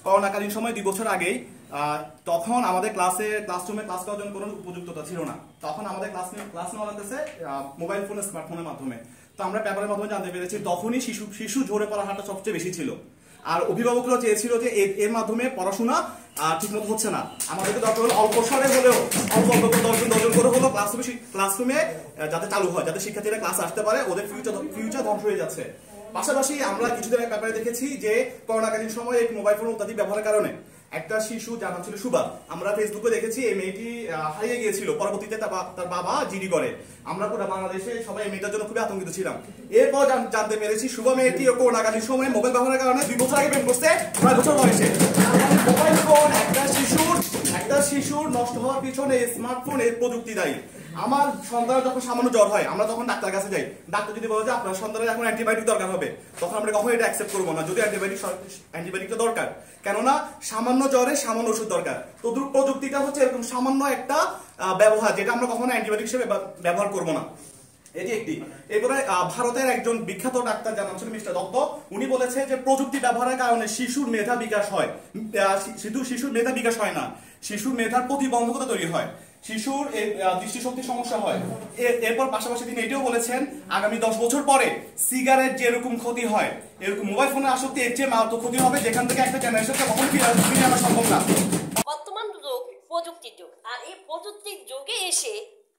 করোনাকালীন সময় 2 বছর আগেই তখন আমাদের ক্লাসরুমে ক্লাস করার জন্য কোনো উপযুক্ততা ছিল না। তখন আমাদের ক্লাস নেওয়া লাগতেছে মোবাইল ফোন স্মার্টফোনের মাধ্যমে। তো আমরা পেপারের মাধ্যমে জানতে পেরেছি তখনই শিশু ঝরে পড়ার হারটা সবচেয়ে বেশি ছিল। আর অভিভাবকরা চেয়েছিল যে এর মাধ্যমে পড়াশোনা ঠিকমতো হচ্ছে না, আমাদেরকে দরকার হলো অল্প সারে হলেও অল্প দশজন করে হলেও ক্লাসরুমে যাতে চালু হয়, যাতে শিক্ষার্থীরা ক্লাস আসতে পারে, ওদের ফিউচার ধ্বংস হয়ে যাচ্ছে। পাশাপাশি আমরা কিছুদিন ব্যাপারে দেখেছি যে করোনাকালীন সময় এই মোবাইল ফোন অত্যাধিক ব্যবহারের কারণে একটা শিশু, যার নাম ছিল সুবা, আমরা ফেসবুকে দেখেছি এই মেয়েটি হারিয়ে গিয়েছিল। পরবর্তীতে তার বাবা জিডি করে। আমরা পুরো বাংলাদেশে সবাই এই মেয়েটার জন্য খুবই আতঙ্কিত ছিলাম। এরপর জানতে পেরেছি সুবা মেয়েটি করোনাকালীন সময় মোবাইল ব্যবহারের কারণে 2 বছর আগে প্রেম করছে, 9 বছর বয়সে। মোবাইল ফোন একটা শিশুর নষ্ট হওয়ার পিছনে স্মার্টফোনের প্রযুক্তি দায়ী। আমার সন্তানের যখন সামান্য জ্বর হয়, আমরা তখন ডাক্তার কাছে যাই। ডাক্তার যদি বলে যে আপনার সন্তানের এখন অ্যান্টিবায়োটিক দরকার হবে, তখন আমরা কখনো এটা অ্যাকসেপ্ট করবো না, যদি অ্যান্টিবায়োটিকটা দরকার। কেননা সামান্য জ্বরে সামান্য ওষুধ দরকার। তো প্রযুক্তিটা হচ্ছে এরকম সামান্য একটা ব্যবহার, যেটা আমরা কখনো অ্যান্টিবায়োটিক হিসেবে ব্যবহার করবো না। এটি একটি। এরপরে ভারতের একজন বিখ্যাত ডাক্তার, যার নাম ছিল মিস্টার দত্ত, উনি বলেছে যে প্রযুক্তি ব্যবহারের কারণে শিশুর মেধা বিকাশ হয়। শিশুর মেধা বিকাশ হয় না, শিশুর মেধার প্রতিবন্ধকতা তৈরি হয়, শিশুর দৃষ্টিশক্তির সমস্যা হয়। এরপর পাশাপাশি তিনি এটাও বলেছেন আগামী 10 বছর পরে সিগারেট যেরকম ক্ষতি হয়, এরকম মোবাইল ফোনের আসক্তি এর চেয়ে মারাত্মক ক্ষতি হবে, যেখান থেকে একটা জেনারেশনকে কখনো ফিরে আনা সম্ভব না। বর্তমান যুগ প্রযুক্তির যুগ, আর এই প্রযুক্তির যুগে এসে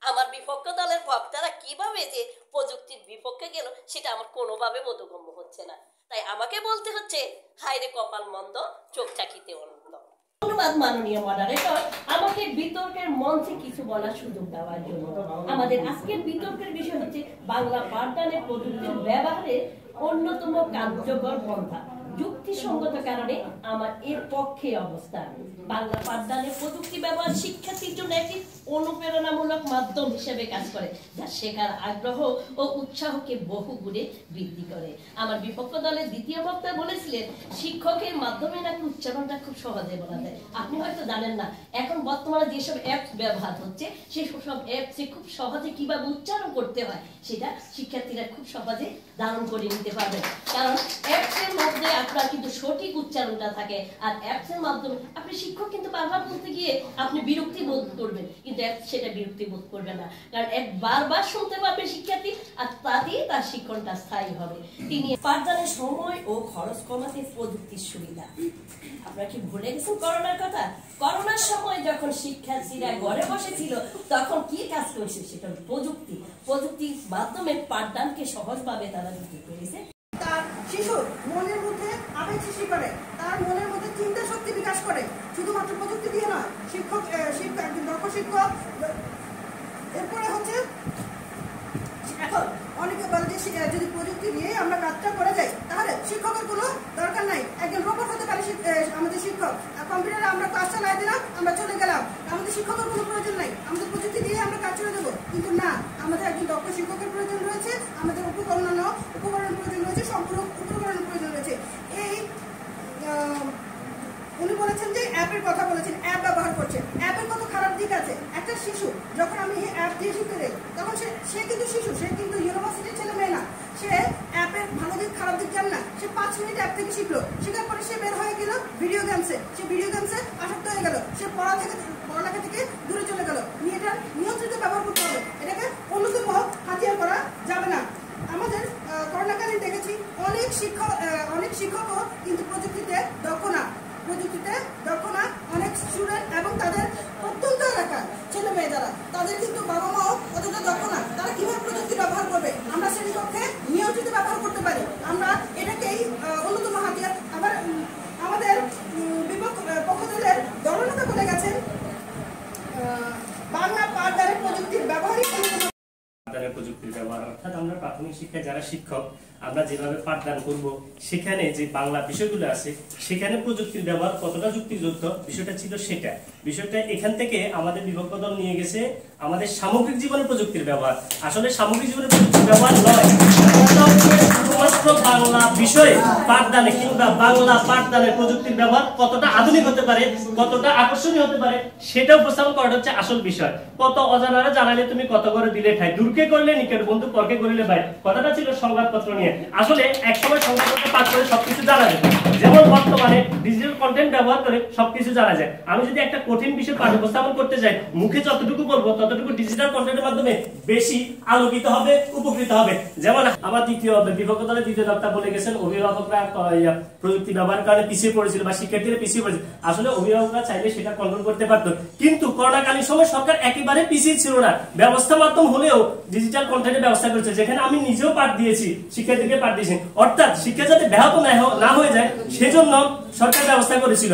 আমার বিপক্ষ দলের বক্তারা কিভাবে যে প্রযুক্তির বিপক্ষে গেল সেটা আমার কোনোভাবে বোধগম্য হচ্ছে না। তাই আমাকে বলতে হচ্ছে হায়রে কপাল মন্দ, চোখ চাকিতে অন্ধ। ধন্যবাদ মাননীয় মডারেটর, আমাকে বিতর্কের মঞ্চে কিছু বলার সুযোগ দেওয়ার জন্য। আমাদের আজকের বিতর্কের বিষয় হচ্ছে বাংলা পাঠদানের প্রযুক্তির ব্যবহারের অন্যতম কার্যকর পন্থা। যুক্তিসঙ্গত কারণে আমার এর পক্ষে অবস্থান। বাংলা পাঠদানের প্রযুক্তি ব্যবহার শিক্ষার্থীর জন্য একটি অনুপ্রেরণামূলক মাধ্যম হিসেবে কাজ করে, যা শেখার আগ্রহ ও উৎসাহকে বহু গুণে বৃদ্ধি করে। আমার বিপক্ষ দলের দ্বিতীয় বক্তা বলেছিলেন শিক্ষকের মাধ্যমে নাকি উচ্চারণটা খুব সহজে বলা যায়। আপনি হয়তো জানেন না, এখন বর্তমানে যেসব অ্যাপস ব্যবহার হচ্ছে সেসব অ্যাপসে খুব সহজে কিভাবে উচ্চারণ করতে হয় সেটা শিক্ষার্থীরা খুব সহজে ধারণ করে নিতে পারবে। কারণ অ্যাপসের মধ্যে আপনার কিন্তু সঠিক উচ্চারণটা থাকে, আর অ্যাপসের মাধ্যমে আপনি শিক্ষক কিন্তু বারবার বলতে গিয়ে আপনি বিরক্তি বোধ করবেন, কিন্তু অ্যাপস সেটা বিরক্তি বোধ করবে না, কারণ এক বারবার শুনতে পারবে শিক্ষার্থী, আর তাতেই তার শিক্ষণটা স্থায়ী হবে। তিনি পাঠদানের সময় ও খরচ কমাতে প্রযুক্তির সুবিধা। আপনারা কি ভুলে গেছেন করোনার কথা? করোনার সময় যখন শিক্ষার্থীরা ঘরে বসেছিল তখন কি কাজ করছে, সেটা প্রযুক্তির মাধ্যমে পাঠদানকে সহজভাবে তারা দিতে পেরেছে। তার শিশুর মনের মধ্যে আবেগ সৃষ্টি করে, তার মনের মধ্যে চিন্তা শক্তি বিকাশ করে, শুধুমাত্র প্রযুক্তি দিয়ে নয়। একজন দক্ষ শিক্ষক। এরপরে হচ্ছে এখন অনেকে বলে যে যদি প্রযুক্তি দিয়ে আমরা কাজটা করে যাই তাহলে শিক্ষকের কোনো দরকার নাই, একজন রোবট হতে পারে আমাদের শিক্ষক। কম্পিউটারে আমরা কাজ চালাই দিলাম, আমরা চলে গেলাম, আমাদের শিক্ষকের কোনো প্রয়োজন নাই, আমাদের প্রযুক্তি দিয়ে আমরা কাজ করে দেবো। কিন্তু না, আমাদের একজন দক্ষ শিক্ষকের প্রয়োজন রয়েছে, আমাদের উপকরণের প্রয়োজন রয়েছে, সম্পূর্ণ উপকরণের প্রয়োজন রয়েছে। উনি বলেছেন যে অ্যাপের কথা বলেছেন, অ্যাপ ব্যবহার করছেন। অ্যাপের কত খারাপ দিক আছে। একটা শিশু যখন আমি অ্যাপ দিয়ে শিখতে যাই তখন সে কিন্তু শিশু, সে কিন্তু ইউনিভার্সিটির ছেলে মেয়ে না, সে অ্যাপের ভালো দিক খারাপ দিক জানে না। সে 5 মিনিট অ্যাপ থেকে শিখলো, শেখার পরে সে বের হয়ে গেল ভিডিও গেমসে, সে ভিডিও গেমসে আসক্ত হয়ে গেল, সে পড়ালেখা থেকে দূরে চলে গেল। এটা নিয়ন্ত্রিত ব্যবহার করতে হবে, এটাকে অন্যতম হাতিয়ার করা যাবে না। আমাদের করোনাকালীন দেখেছি অনেক শিক্ষকও কিন্তু প্রযুক্তিতে দক্ষ না, অনেক স্টুডেন্ট এবং তাদের প্রত্যন্ত এলাকার ছেলে মেয়ে যারা, তাদের কিন্তু বাবা মাও অতটা দক্ষ না। তারা কিভাবে প্রযুক্তি ব্যবহার করবে? আমরা শ্রেণীকক্ষে নিয়ন্ত্রিত ব্যবহার করতে পারি, আমরা এটাকেই অন্যতম হাতিয়ার। আবার আমাদের পক্ষ দলের দলনেতা বলে গেছেন বাংলা পাঠদানের প্রযুক্তির ব্যবহারই প্রযুক্তির ব্যবহার, অর্থাৎ আমরা প্রাথমিক শিক্ষায় যারা শিক্ষক আমরা যেভাবে পাঠদান করব সেখানে যে বাংলা বিষয়গুলো আছে সেখানে প্রযুক্তির ব্যবহার কতটা যুক্তিযুক্ত বিষয়টা ছিল সেটা। বিষয়টা এখান থেকে আমাদের বিপক্ষ দল নিয়ে গেছে আমাদের সামগ্রিক জীবনে প্রযুক্তির ব্যবহার। আসলে সামগ্রিক জীবনে প্রযুক্তির ব্যবহার নয়, শুধুমাত্র বাংলা বিষয়ে পাঠদানে কিংবা বাংলা পাঠদানের প্রযুক্তির ব্যবহার কতটা আধুনিক হতে পারে, কতটা আকর্ষণীয় হতে পারে সেটা উপস্থাপন করাটা হচ্ছে আসল বিষয়। কত অজানারা জানালে তুমি কত করে দিলে ঠাই, দূরকে করলে নিকট বন্ধু, পরকে করিলে ভাই, কথাটা ছিল সংবাদপত্র নিয়ে। আসলে একসময় সংবাদপত্র পাঠ করে সবকিছু জানা যেত, যেমন বর্তমানে ডিজিটাল কন্টেন্ট ব্যবহার করে সবকিছু জানা যায়। আমি যদি একটা কঠিন বিষয় পাঠ উপস্থাপন করতে যাই, মুখে যতটুকু বলবো ততটুকু ডিজিটাল কন্টেন্টের মাধ্যমে বেশি আলোকিত হবে, উপকৃত হবে। যেমন আমার বিপক্ষ দলের দ্বিতীয় বক্তা বলে গেছেন অভিভাবকরা প্রযুক্তি ব্যবহার কারণে পিছিয়ে পড়েছিল বা শিক্ষার্থীরা পিছিয়ে পড়েছিল। আসলে অভিভাবকরা চাইলে সেটা কন্ট্রোল করতে পারত, কিন্তু করোনাকালীন সময় সরকার একেবারে পিছিয়ে ছিল না। ব্যবস্থা মাধ্যম হলেও ডিজিটাল কন্টেন্টের ব্যবস্থা করেছে, যেখানে আমি নিজেও পাঠ দিয়েছি, শিক্ষার্থীকে পাঠ দিয়েছি। অর্থাৎ শিক্ষা যাতে ব্যাহত না হয়ে যায় সেজন্য সরকার ব্যবস্থা করেছিল।